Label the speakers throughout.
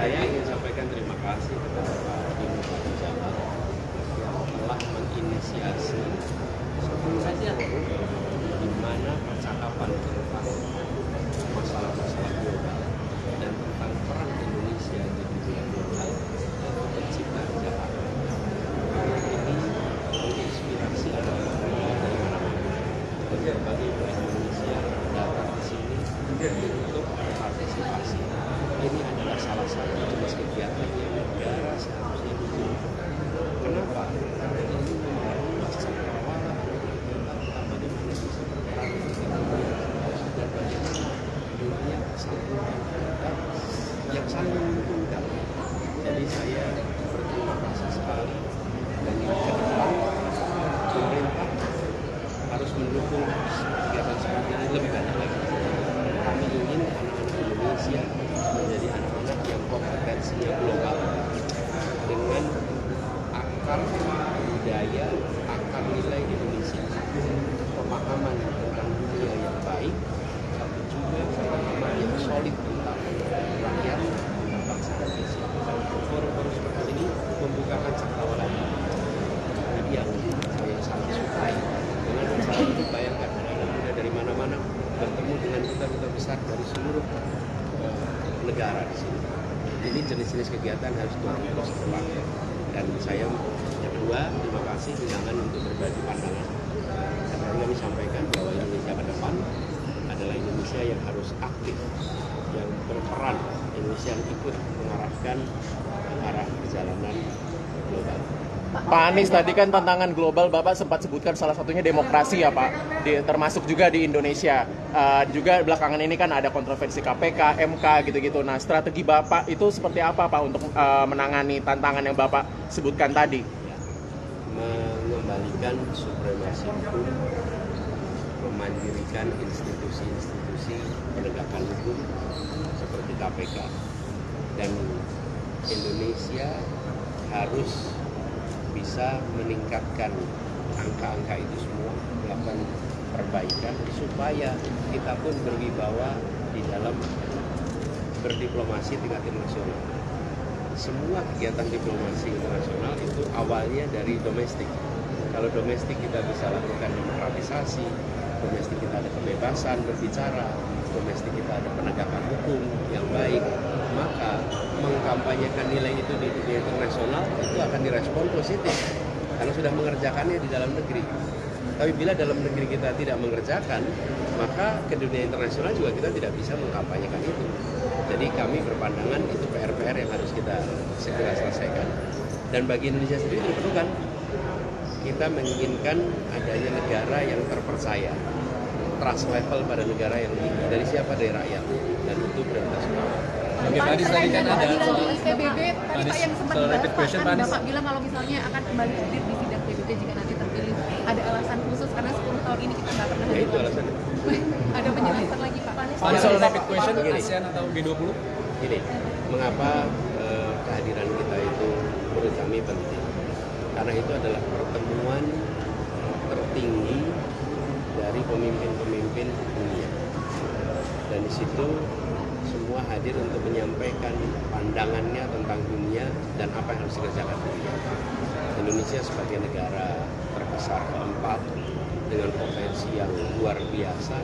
Speaker 1: Saya ingin sampaikan terima kasih kepada Pak Dino Patijalal yang telah menginisiasi sebuah forum di mana percakapan tentang masalah-masalah global dan tentang peran Indonesia di dunia global dan penciptaan Jakarta. Ini menginspirasi anak-anak muda dari mana-mana dan berbagai belahan Indonesia datang di sini untuk berpartisipasi. Ini adalah salah satu jenis kegiatan yang negara seharusnya dukung. Kenapa? Karena ini memperluas cakrawala tentang bagaimana bisa berperan di dunia dan bagaimana dunia persatuan kita yang saling menguntungkan. Jadi saya berterima kasih sekali dan ke depan pemerintah harus mendukung kegiatan seperti ini lebih banyak lagi. Kami ingin anak-anak Indonesia menjadi anak-anak yang kompetensinya global dengan akar budaya, akar nilai Indonesia, pemahaman tentang dunia yang baik, tapi juga pemahaman yang solid tentang rakyat, tentang bangsa Indonesia. Forum-forum seperti ini membukakan cakrawala. Jadi yang saya sangat sukai dengan acara ini, bayangkan anak-anak muda dari mana-mana bertemu dengan duta-duta besar dari seluruh negara di sini. Ini jenis-jenis kegiatan harus terus terulang. Dan saya yang kedua, terima kasih undangan untuk berbagi pandangan. Karena kami sampaikan bahwa Indonesia ke depan adalah Indonesia yang harus aktif, yang berperan, Indonesia yang ikut mengarahkan arah perjalanan global.
Speaker 2: Pak Anies, tadi kan tantangan global Bapak sempat sebutkan salah satunya demokrasi ya Pak, termasuk juga di Indonesia. Juga belakangan ini kan ada kontroversi KPK, MK gitu-gitu. Nah, strategi Bapak itu seperti apa Pak untuk menangani tantangan yang Bapak sebutkan tadi?
Speaker 1: Ya, mengembalikan supremasi hukum, memandirikan institusi-institusi penegakan hukum seperti KPK. Dan Indonesia harus bisa meningkatkan angka-angka itu semua, melakukan perbaikan supaya kita pun berwibawa di dalam berdiplomasi tingkat internasional. Semua kegiatan diplomasi internasional itu awalnya dari domestik. Kalau domestik kita bisa lakukan demokratisasi, domestik kita ada kebebasan berbicara, domestik kita ada penegakan hukum yang baik, maka mengkampanyekan nilai itu di dunia internasional itu akan direspon positif karena sudah mengerjakannya di dalam negeri. Tapi bila dalam negeri kita tidak mengerjakan, maka ke dunia internasional juga kita tidak bisa mengkampanyekan itu. Jadi kami berpandangan itu PR-PR yang harus kita segera selesaikan. Dan bagi Indonesia sendiri diperlukan. Kita menginginkan adanya negara yang terpercaya, trust level pada negara yang tinggi. Dari siapa? Dari rakyat. Dan itu prioritas utama.
Speaker 3: Oke, tadi kan ada soal
Speaker 4: PBB, tadi Pak yang sempat
Speaker 3: rapid question,
Speaker 4: kan
Speaker 3: Pak
Speaker 4: Bapak bilang kalau misalnya akan kembali hadir di sidang PBB jika nanti terpilih. Ada alasan khusus karena 10 tahun ini kita nggak pernah
Speaker 1: Ya
Speaker 4: hadir.
Speaker 1: itu alasannya.
Speaker 4: Ada penjelasan lagi Pak?
Speaker 3: Pak soal rapid question ASEAN atau G20?
Speaker 1: Ini, mengapa kehadiran kita itu menurut kami penting? Karena itu adalah pertemuan tertinggi dari pemimpin-pemimpin dunia. Dan di situ semua hadir untuk menyampaikan pandangannya tentang dunia dan apa yang harus dikerjakan dunia. Indonesia sebagai negara terbesar keempat dengan potensi yang luar biasa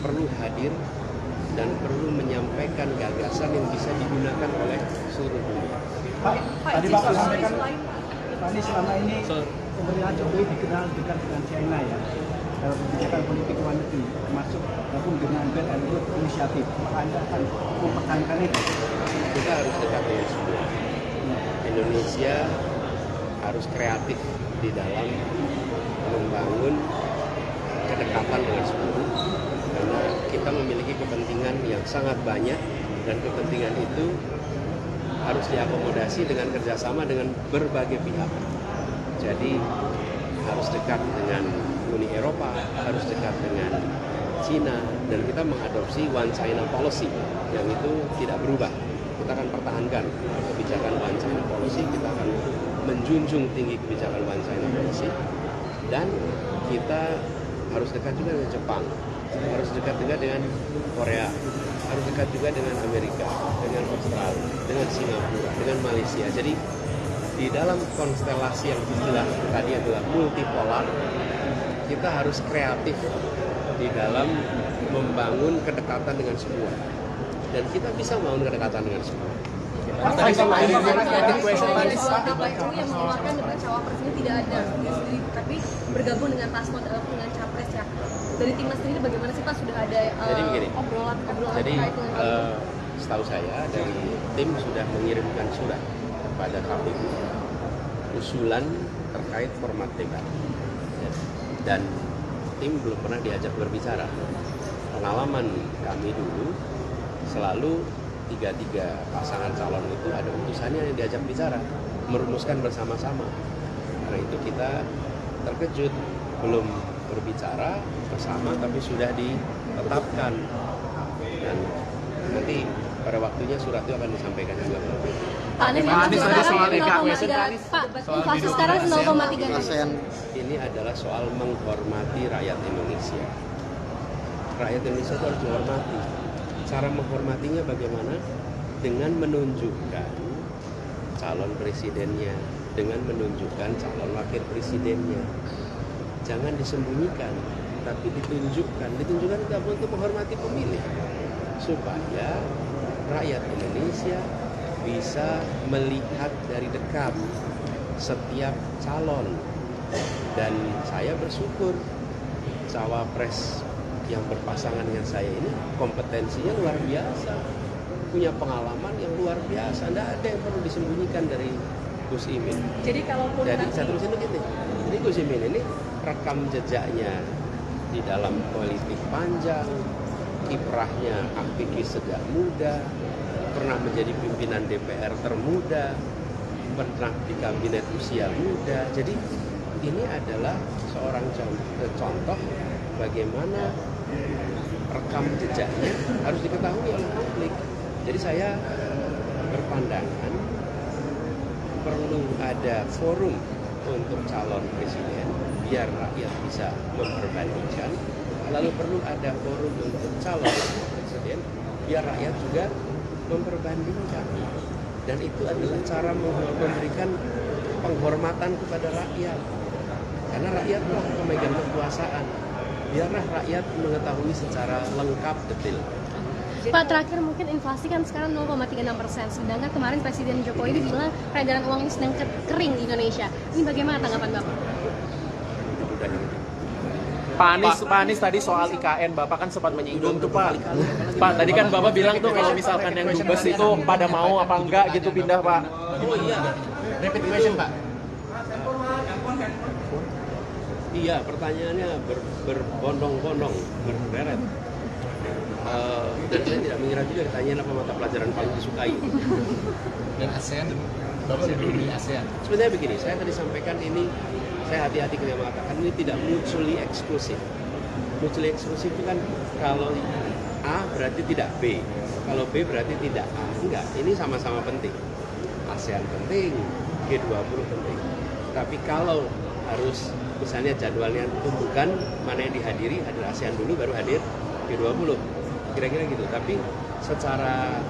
Speaker 1: perlu hadir dan perlu menyampaikan gagasan yang bisa digunakan oleh seluruh dunia.
Speaker 5: Pak, tadi Bapak sampaikan, Pak Anies selama ini pemerintahan Jokowi dikenal dekat dengan China ya, dalam kebijakan politik luar negeri, termasuk gabung dengan Belt and Road Initiative. Maka Anda akan mempertahankan itu.
Speaker 1: Kita harus dekat dengan semua. Indonesia harus kreatif di dalam membangun kedekatan dengan semua. Karena kita memiliki kepentingan yang sangat banyak dan kepentingan itu harus diakomodasi dengan kerjasama dengan berbagai pihak. Jadi harus dekat dengan Uni Eropa, harus dekat dengan Cina, dan kita mengadopsi One China Policy yang itu tidak berubah. Kita akan pertahankan kebijakan One China Policy, kita akan menjunjung tinggi kebijakan One China Policy, dan kita harus dekat juga dengan Jepang, harus dekat juga dengan Korea, harus dekat juga dengan Amerika, dengan Australia, dengan Singapura, dengan Malaysia. Jadi di dalam konstelasi yang istilah tadi adalah multipolar, kita harus kreatif di dalam membangun kedekatan dengan semua. Dan kita bisa membangun kedekatan dengan semua.
Speaker 4: KPU yang mengeluarkan debat cawapres ini tidak ada sendiri, tapi bergabung dengan paslon dengan capres ya. Dari timnas sendiri bagaimana sih Pak, sudah ada
Speaker 1: Jadi begini.
Speaker 4: obrolan
Speaker 1: Jadi
Speaker 4: terkait dengan
Speaker 1: setahu saya dari tim sudah mengirimkan surat kepada KPU usulan terkait format debat. Dan tim belum pernah diajak berbicara. Pengalaman kami dulu selalu tiga pasangan calon itu ada utusannya yang diajak bicara, merumuskan bersama-sama. Karena itu kita terkejut, belum berbicara bersama tapi sudah ditetapkan. Dan nanti pada waktunya surat itu akan disampaikan juga.
Speaker 4: Pak Anies
Speaker 2: tadi soal
Speaker 4: Pak, inflasi sekarang 0,3%.
Speaker 1: Ini adalah soal menghormati rakyat Indonesia. Rakyat Indonesia itu harus dihormati. Cara menghormatinya bagaimana? Dengan menunjukkan calon presidennya, dengan menunjukkan calon wakil presidennya. Jangan disembunyikan, tapi ditunjukkan. Ditunjukkan juga untuk menghormati pemilih, supaya rakyat Indonesia bisa melihat dari dekat setiap calon. Dan saya bersyukur cawapres yang berpasangan dengan saya ini kompetensinya luar biasa, punya pengalaman yang luar biasa. Tidak ada yang perlu disembunyikan dari Gus Imin.
Speaker 4: Jadi kalaupun
Speaker 1: Jadi saya terusin begini, jadi Gus Imin ini rekam jejaknya di dalam politik panjang, kiprahnya aktivis sejak muda, pernah menjadi pimpinan DPR termuda, pernah di kabinet usia muda. Jadi ini adalah seorang contoh bagaimana rekam jejaknya harus diketahui oleh publik. Jadi saya berpandangan perlu ada forum untuk calon presiden biar rakyat bisa memperbandingkan. Lalu perlu ada forum untuk calon presiden biar rakyat juga memperbandingkan. Dan itu adalah cara memberikan penghormatan kepada rakyat. Karena rakyatlah pemegang kekuasaan. Biarlah rakyat mengetahui secara lengkap detail.
Speaker 6: Pak, terakhir mungkin inflasi kan sekarang 0,36%, sedangkan kemarin Presiden Jokowi ini bilang peredaran uang ini sedang kering di Indonesia. Ini bagaimana tanggapan Bapak?
Speaker 2: Pak Anies tadi soal IKN, Bapak kan sempat menyinggung tuh Pak. Pak, tadi kan Bapak bilang tuh kalau misalkan yang dubes itu pada mau apa enggak gitu pindah Pak.
Speaker 1: Oh iya,
Speaker 3: Repeat question, Pak.
Speaker 1: iya pertanyaannya berbondong-bondong, berderet. Dan saya tidak mengira juga ditanya apa mata pelajaran paling disukai.
Speaker 3: Dan ASEAN, Bapak duduk di ASEAN.
Speaker 1: Sebenarnya begini, saya tadi sampaikan ini, saya hati-hati ketika mengatakan ini tidak mutually eksklusif. Mutually eksklusif itu kan kalau A berarti tidak B, kalau B berarti tidak A. Enggak, ini sama-sama penting. ASEAN penting, G20 penting. Tapi kalau harus misalnya jadwalnya tentukan mana yang dihadiri, hadir ASEAN dulu baru hadir G20. Kira-kira gitu. Tapi secara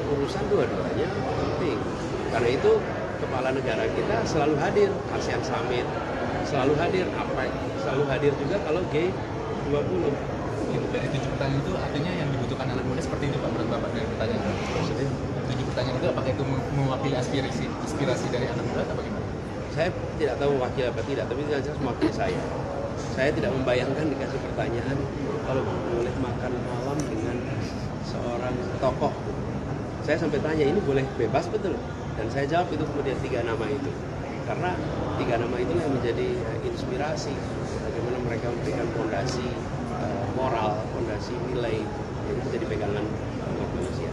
Speaker 1: urusan dua-duanya penting. Karena itu kepala negara kita selalu hadir ASEAN Summit, selalu hadir selalu hadir juga kalau G20.
Speaker 3: Dari 7 pertanyaan itu artinya yang dibutuhkan anak muda seperti itu Pak, menurut Bapak dari pertanyaan.
Speaker 1: Maksudnya
Speaker 3: 7 pertanyaan itu apakah itu mewakili aspirasi dari anak muda atau bagaimana?
Speaker 1: saya tidak tahu wakil apa tidak, tapi yang jelas mewakili saya. Saya tidak membayangkan dikasih pertanyaan kalau boleh makan malam dengan seorang tokoh. Saya sampai tanya ini boleh bebas betul? Dan saya jawab itu kemudian 3 nama itu. Karena 3 nama itu yang menjadi inspirasi bagaimana mereka memberikan fondasi moral, fondasi nilai yang menjadi pegangan umat manusia.